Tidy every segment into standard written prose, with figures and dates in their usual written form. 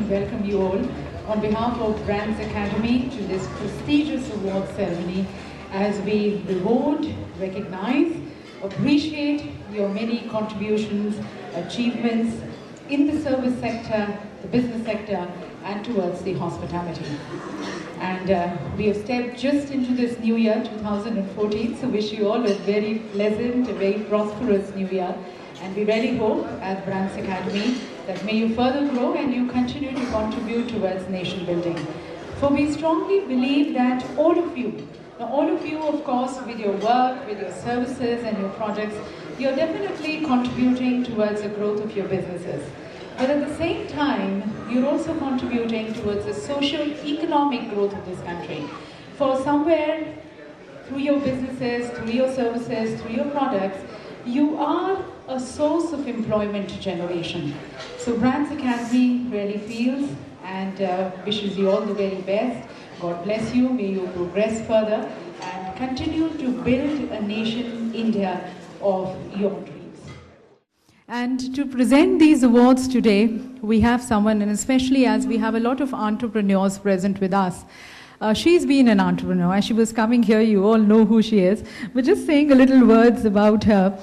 to welcome you all on behalf of Brands Academy to this prestigious award ceremony as we reward, recognize, appreciate your many contributions, achievements in the service sector, the business sector, and towards the hospitality. And we have stepped just into this new year, 2014, so wish you all a very pleasant, a very prosperous new year. And we really hope, as Brands Academy, that may you further grow and you continue to contribute towards nation building. For we strongly believe that all of you, of course, with your work, with your services and your projects, you're definitely contributing towards the growth of your businesses. But at the same time, you're also contributing towards the social, economic growth of this country. For somewhere, through your businesses, through your services, through your products, you are a source of employment generation. So Brands Academy really feels and wishes you all the very best. God bless you, may you progress further and continue to build a nation, India, of your dreams. And to present these awards today, we have someone, and especially as we have a lot of entrepreneurs present with us. She's been an entrepreneur. As she was coming here, you all know who she is. But just saying a little words about her.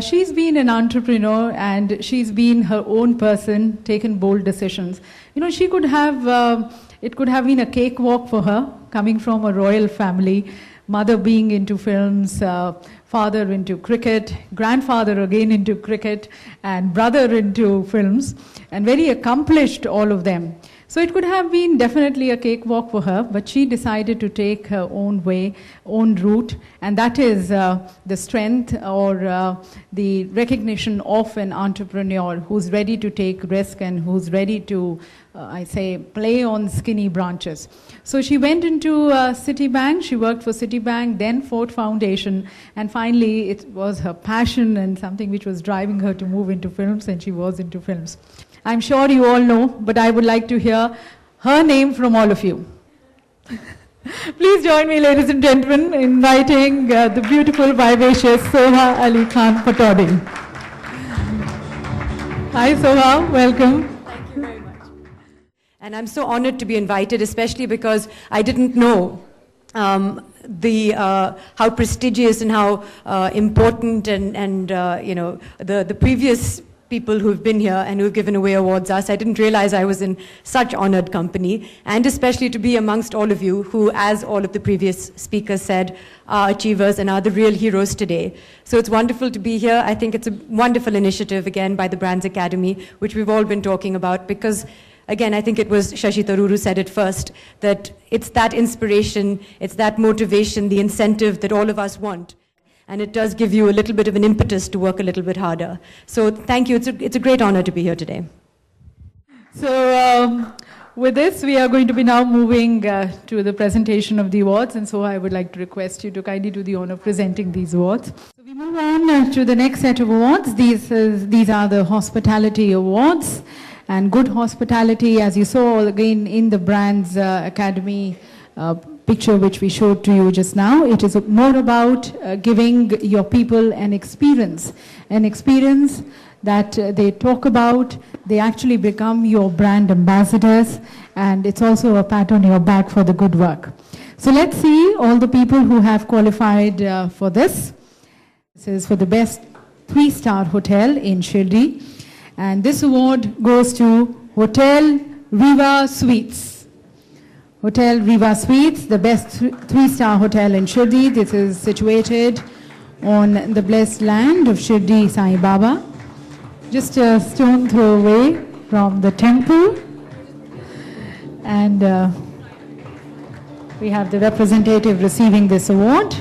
She's been an entrepreneur and she's been her own person, taken bold decisions. You know, she could have, it could have been a cakewalk for her, coming from a royal family, mother being into films, father into cricket, grandfather again into cricket, and brother into films, and very accomplished, all of them. So it could have been definitely a cakewalk for her, but she decided to take her own way, own route, and that is the strength or the recognition of an entrepreneur who's ready to take risk and who's ready to, I say, play on skinny branches. So she went into Citibank, she worked for Citibank, then Ford Foundation, and finally it was her passion and something which was driving her to move into films, and she was into films. I'm sure you all know, but I would like to hear her name from all of you. Please join me, ladies and gentlemen, in inviting the beautiful, vivacious Soha Ali Khan Patodi. Hi Soha, welcome. Thank you very much. And I'm so honored to be invited, especially because I didn't know how prestigious and how important and you know, the previous people who've been here and who've given away awards us. I didn't realize I was in such honored company, and especially to be amongst all of you who, as all of the previous speakers said, are achievers and are the real heroes today. So it's wonderful to be here. I think it's a wonderful initiative, again, by the Brands Academy, which we've all been talking about, because again, I think it was Shashi Tharoor who said it first, that it's that inspiration, it's that motivation, the incentive that all of us want. And it does give you a little bit of an impetus to work a little bit harder. So thank you. It's a great honor to be here today. So with this, we are going to be now moving to the presentation of the awards. And so I would like to request you to kindly do the honor of presenting these awards. So we move on to the next set of awards. These are the hospitality awards. And good hospitality, as you saw again in the Brands Academy picture which we showed to you just now, it is more about giving your people an experience that they talk about, they actually become your brand ambassadors, and it's also a pat on your back for the good work. So let's see all the people who have qualified for this. This is for the best 3-star hotel in Shirdi, and this award goes to Hotel Riva Suites. Hotel Riva Suites, the best 3-star hotel in Shirdi. This is situated on the blessed land of Shirdi Sai Baba, just a stone throw away from the temple. And we have the representative receiving this award.